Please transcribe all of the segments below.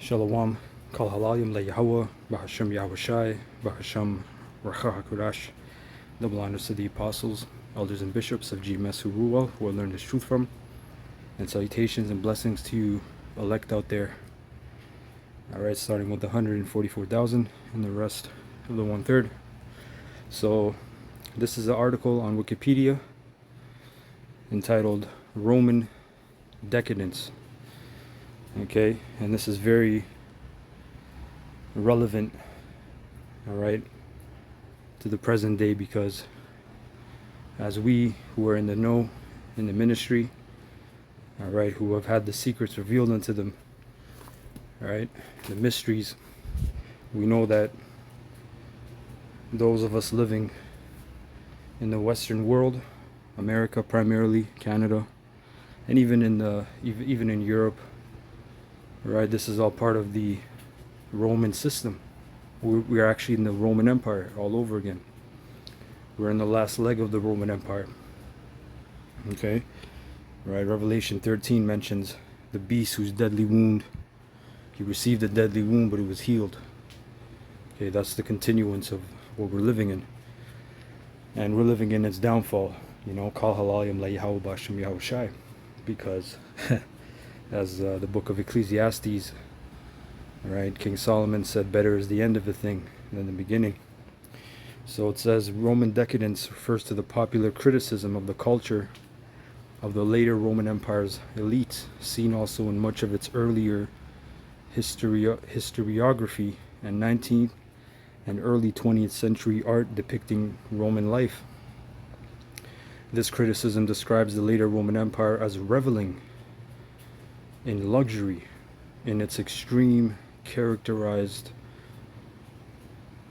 Shalom, Kal Halalim La Yahweh, Bahasham Yahweh Shai, Bahasham Racha HaKodash. Double honors to the apostles, elders, and bishops of GMS Ruel, who I learned this truth from. And salutations and blessings to you, elect out there. Alright, starting with the 144,000 and the rest of the 1/3. So, this is an article on Wikipedia entitled Roman Decadence. Okay, and this is very relevant, all right, to the present day, because as we who are in the know, in the ministry, all right, who have had the secrets revealed unto them, all right, the mysteries, we know that those of us living in the Western world, America primarily, Canada, and even in Europe, right, this is all part of the Roman system. We're actually in the Roman Empire all over again. We're in the last leg of the Roman Empire. Okay, right. Revelation 13 mentions the beast whose deadly wound, he received a deadly wound, but it was healed. Okay, that's the continuance of what we're living in, and we're living in its downfall. You know, Kal Halayim La Yahweh Basham Yahweh Shai, because as the book of Ecclesiastes, right, King Solomon said, better is the end of a thing than the beginning. So it says Roman decadence refers to the popular criticism of the culture of the later Roman Empire's elite, seen also in much of its earlier historiography and 19th and early 20th century art depicting Roman life. This criticism describes the later Roman Empire as reveling in luxury in its extreme, characterized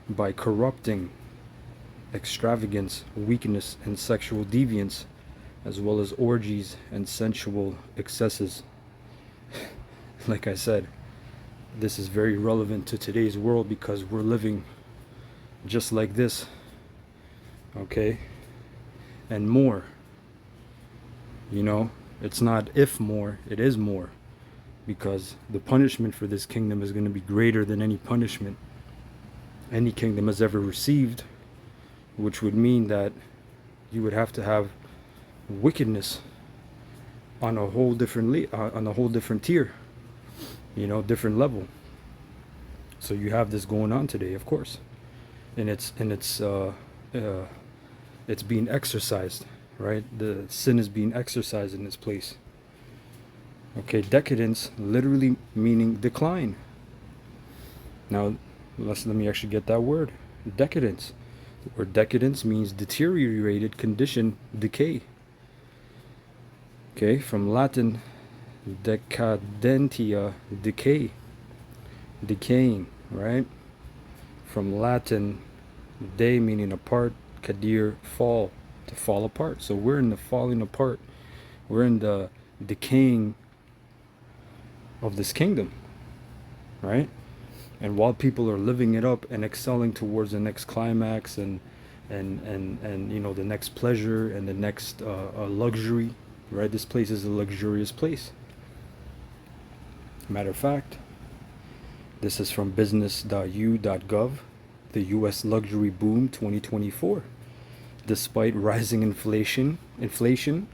by corrupting extravagance, weakness, and sexual deviance, as well as orgies and sensual excesses. Like I said, this is very relevant to today's world because we're living just like this, okay, and more. You know, it's not if more, it is more, because the punishment for this kingdom is going to be greater than any punishment any kingdom has ever received, which would mean that you would have to have wickedness on a whole different tier, you know, different level. So you have this going on today, of course, and it's being exercised, right? The sin is being exercised in this place. Okay, decadence literally meaning decline. Now, let me actually get that word. Decadence. The word decadence means deteriorated condition, decay. Okay, from Latin decadentia, decay, decaying, right? From Latin de meaning apart, kadir, fall, to fall apart. So we're in the falling apart. We're in the decaying of this kingdom, right? And while people are living it up and excelling towards the next climax and you know, the next pleasure and the next luxury, right? This place is a luxurious place. Matter of fact, this is from business.u.gov, the U.S. luxury boom 2024. Despite rising inflation,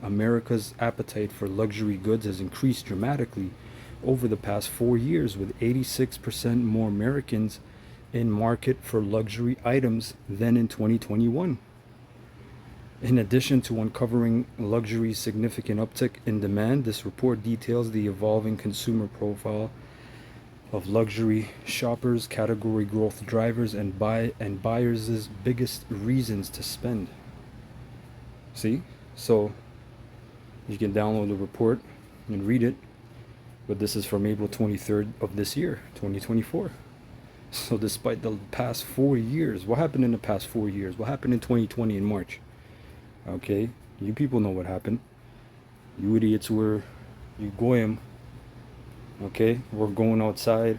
America's appetite for luxury goods has increased dramatically over the past 4 years, with 86% more Americans in market for luxury items than in 2021. In addition to uncovering luxury's significant uptick in demand, this report details the evolving consumer profile of luxury shoppers, category growth drivers, and buyers' biggest reasons to spend. See? So you can download the report and read it. But this is from April 23rd of this year, 2024. So despite the past 4 years, what happened in the past 4 years? What happened in 2020 in March? Okay, you people know what happened. You idiots were, you goyim, okay, we're going outside.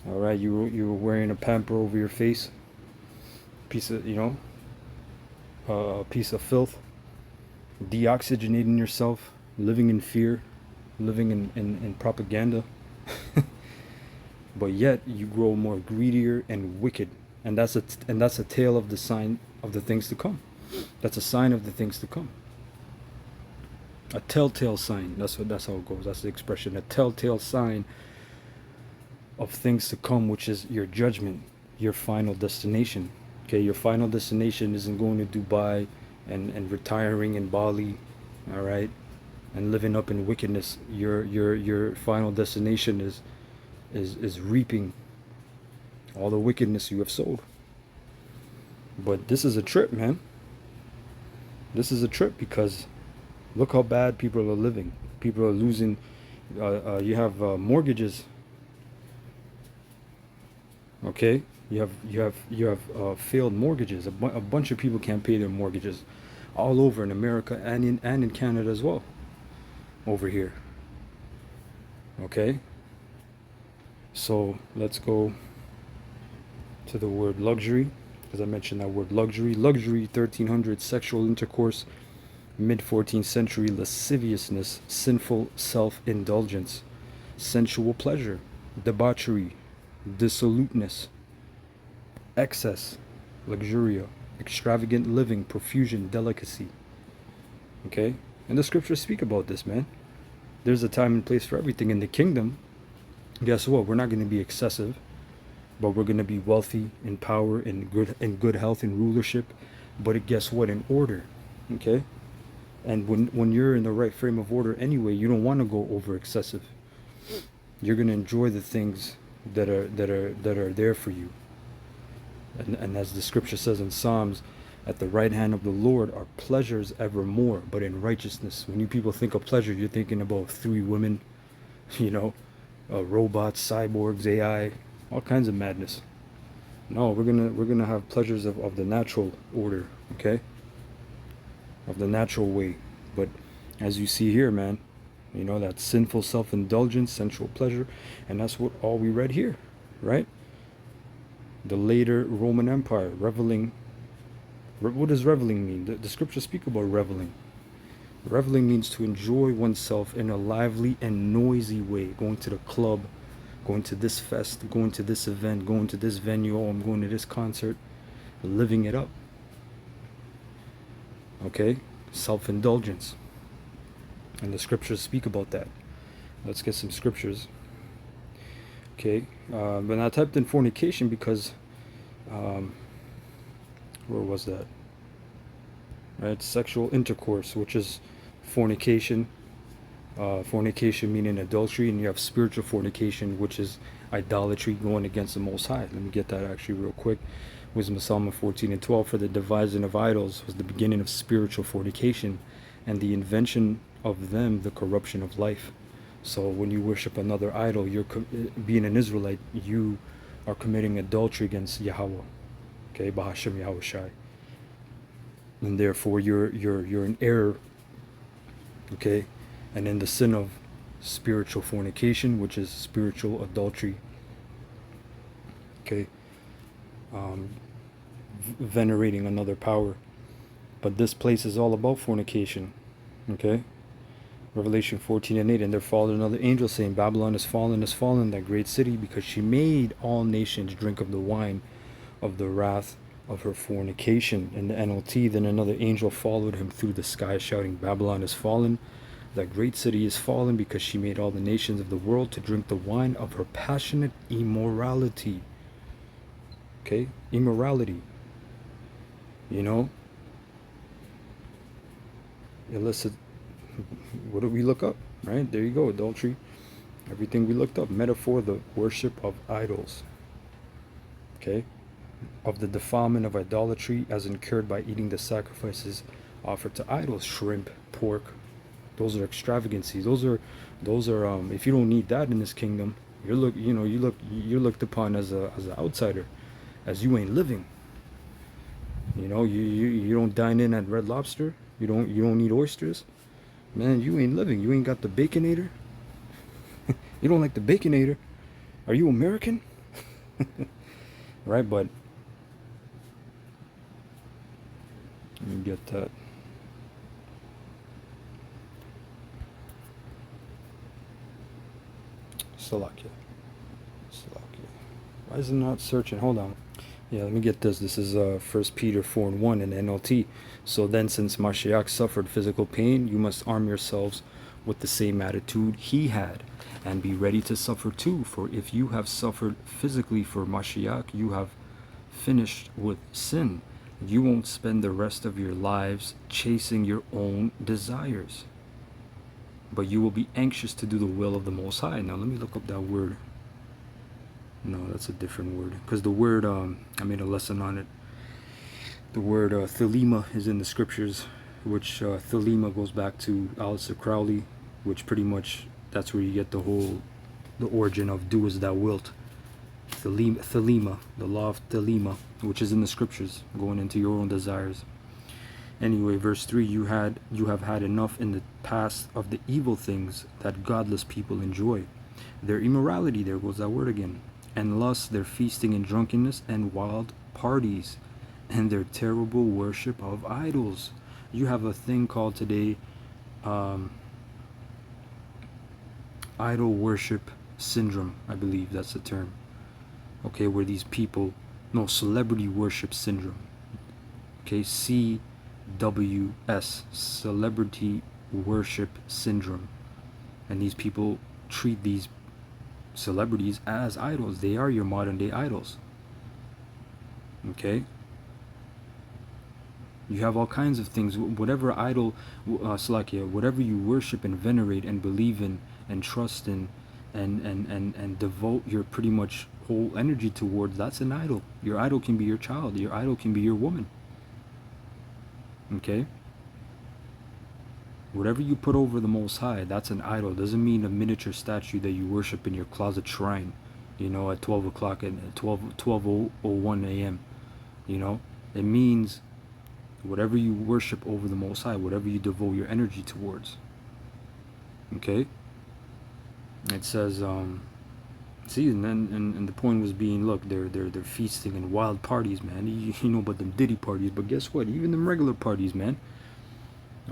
All right, you were wearing a pamper over your face, piece of, you know, a piece of filth, deoxygenating yourself, living in fear, living in propaganda. but yet you grow more greedier and wicked. And that's a tale of the sign of the things to come. That's a sign of the things to come. A telltale sign. That's how it goes. That's the expression. A telltale sign of things to come, which is your judgment, your final destination. Okay, your final destination isn't going to Dubai and retiring in Bali, all right, and living up in wickedness. Your final destination is reaping all the wickedness you have sowed. But this is a trip, man. This is a trip because look how bad people are living. People are losing. You have mortgages. Okay, you have failed mortgages. A bunch of people can't pay their mortgages, all over in America and in Canada as well. Over here. Okay. So let's go to the word luxury, as I mentioned that word luxury. Luxury, 1300, sexual intercourse. Mid 14th century, lasciviousness, sinful self-indulgence, sensual pleasure, debauchery, dissoluteness, excess, luxuria, extravagant living, profusion, delicacy. Okay? And the scriptures speak about this, man. There's a time and place for everything in the kingdom. Guess what? We're not going to be excessive, but we're going to be wealthy, in power, in good health, in rulership. But guess what? In order. Okay? And when you're in the right frame of order anyway, you don't want to go over excessive. You're going to enjoy the things that are there for you. And as the scripture says in Psalms, at the right hand of the Lord are pleasures evermore, but in righteousness. When you people think of pleasure, you're thinking about 3 women, robots, cyborgs, AI, all kinds of madness. No, we're gonna have pleasures of the natural order, okay? Of the natural way. But as you see here, man, that sinful self-indulgence, sensual pleasure, and that's all we read here, right? The later Roman Empire, reveling. What does reveling mean? The scriptures speak about reveling. Reveling means to enjoy oneself in a lively and noisy way. Going to the club, going to this fest, going to this event, going to this venue, oh, I'm going to this concert, living it up. Okay? Self-indulgence. And the scriptures speak about that. Let's get some scriptures. Okay? But I typed in fornication because, where was that? Right? Sexual intercourse, which is fornication. Fornication meaning adultery, and you have spiritual fornication, which is idolatry, going against the Most High. Let me get that actually real quick. Wisdom of Solomon 14:12. For the devising of idols was the beginning of spiritual fornication, and the invention of them the corruption of life. So when you worship another idol, you're being an Israelite, you are committing adultery against Yahweh. Okay, Bahashem Yahweh Shai. And therefore you're in error. Okay, and in the sin of spiritual fornication, which is spiritual adultery. Okay, venerating another power. But this place is all about fornication. Okay, Revelation 14:8. And there followed another angel saying, Babylon is fallen, that great city, because she made all nations drink of the wine of the wrath of her fornication. In the NLT, then another angel followed him through the sky, shouting, Babylon is fallen, that great city is fallen, because she made all the nations of the world to drink the wine of her passionate immorality. Okay, immorality. Illicit. What did we look up? Right, there you go, adultery. Everything we looked up. Metaphor, the worship of idols. Okay, of the defilement of idolatry as incurred by eating the sacrifices offered to idols. Shrimp, pork. Those are extravagancies. Those are if you don't need that in this kingdom, you're looked upon as an outsider, as you ain't living. You don't dine in at Red Lobster. You don't eat oysters. Man, you ain't living. You ain't got the Baconator. You don't like the Baconator. Are you American? Right, but let me get that. Salakia. Why is it not searching? Hold on. Yeah, let me get this. This is 1 Peter 4 and 1 in NLT. So then, since Mashiach suffered physical pain, you must arm yourselves with the same attitude he had, and be ready to suffer too. For if you have suffered physically for Mashiach, you have finished with sin. You won't spend the rest of your lives chasing your own desires, but you will be anxious to do the will of the Most High. Now, let me look up that word. No, that's a different word. Because the word, I made a lesson on it. The word thelema is in the scriptures, which thelema goes back to Aleister Crowley, which pretty much, that's where you get the origin of do as thou wilt. Thelema, the law of thelema, which is in the scriptures, going into your own desires. Anyway, verse 3, you have had enough in the past of the evil things that godless people enjoy. Their immorality, there goes that word again, and lust, their feasting and drunkenness and wild parties, and their terrible worship of idols. You have a thing called today idol worship syndrome, I believe that's the term. Okay, where these people, no, celebrity worship syndrome. Okay, CWS, celebrity worship syndrome. And these people treat these celebrities as idols. They are your modern day idols. Okay, you have all kinds of things. Whatever idol, Slakia, whatever you worship and venerate and believe in and trust in and devote your pretty much whole energy towards, that's an idol. Your idol can be your child. Your idol can be your woman. Okay, whatever you put over the Most High, that's an idol. Doesn't mean a miniature statue that you worship in your closet shrine, you know, at 12 o'clock and 12:01 a.m. You know, it means whatever you worship over the Most High, whatever you devote your energy towards. Okay, it says see, and then and the point was being, look, they're feasting and wild parties, man. You know about them Diddy parties, but guess what? Even them regular parties, man.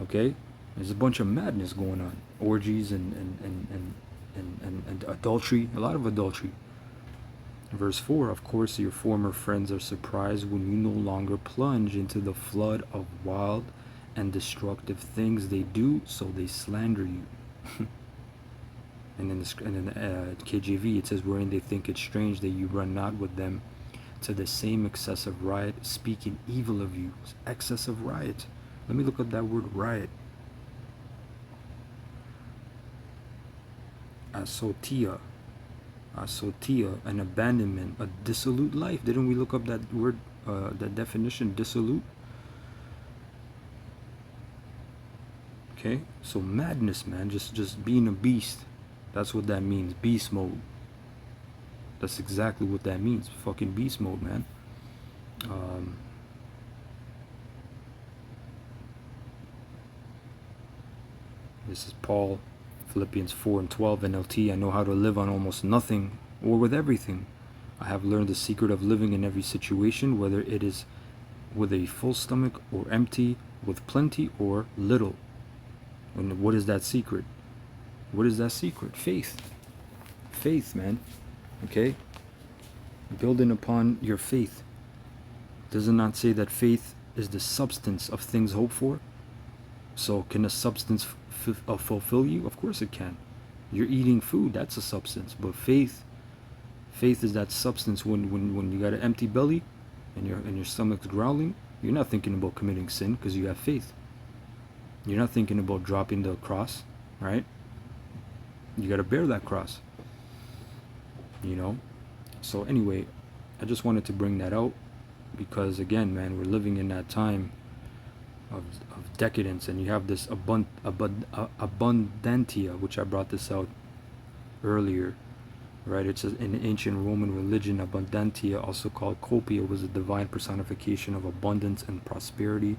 Okay, there's a bunch of madness going on, orgies and adultery, a lot of adultery. Verse 4, of course, your former friends are surprised when you no longer plunge into the flood of wild and destructive things they do, so they slander you. And in the KJV, it says, wherein they think it strange that you run not with them to the same excessive riot, speaking evil of you. Excessive riot. Let me look up that word riot. Asotia, an abandonment, a dissolute life. Didn't we look up that word, that definition, dissolute? Okay, so madness, man, just being a beast. That's what that means, beast mode. That's exactly what that means, fucking beast mode, man. This is Paul, Philippians 4 and 12 NLT. I know how to live on almost nothing or with everything. I have learned the secret of living in every situation, whether it is with a full stomach or empty, with plenty or little. And what is that secret? What is that secret? Faith. Faith, man. Okay? Building upon your faith. Does it not say that faith is the substance of things hoped for? So can a substance fulfill you? Of course it can. You're eating food, that's a substance. But faith is that substance when you got an empty belly and your stomach's growling, you're not thinking about committing sin because you have faith. You're not thinking about dropping the cross, right? You got to bear that cross, you know. So anyway, I just wanted to bring that out because, again, man, we're living in that time of decadence, and you have this abundantia, which I brought this out earlier, right? It says in ancient Roman religion, abundantia, also called copia, was a divine personification of abundance and prosperity.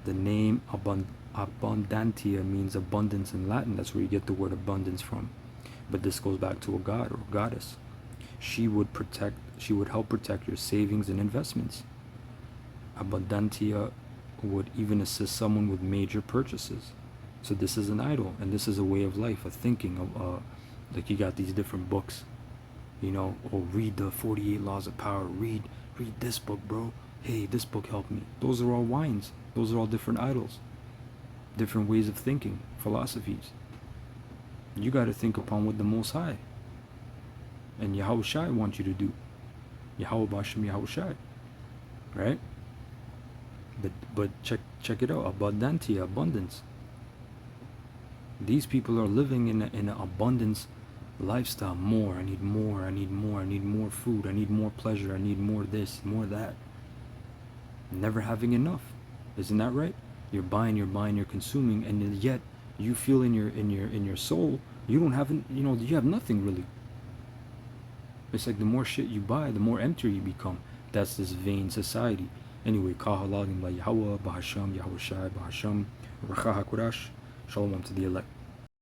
The name abundantia means abundance in Latin. That's where you get the word abundance from. But this goes back to a god or goddess. She would help protect your savings and investments. Abundantia would even assist someone with major purchases. So this is an idol, and this is a way of life, a thinking of like you got these different books, You know, or read the 48 Laws of Power. Read this book, bro. Hey, this book helped me. Those are all wines. Those are all different idols, different ways of thinking, philosophies. You got to think upon what the Most High and Yahweh Shai want you to do. Yahweh Bashem Yahweh Shai, right? But check it out. Abundantia, abundance. These people are living in an abundance lifestyle. More. I need more. I need more. I need more food. I need more pleasure. I need more this, more that. Never having enough. Isn't that right? You're buying, you're consuming, and yet you feel in your soul you don't have, you have nothing really. It's like the more shit you buy, the more emptier you become. That's this vain society. Anyway, Kahalagim la Yahweh, Bahasham, Yahweh Shai, Bahasham, Racha HaKodash, Shalom to the elect.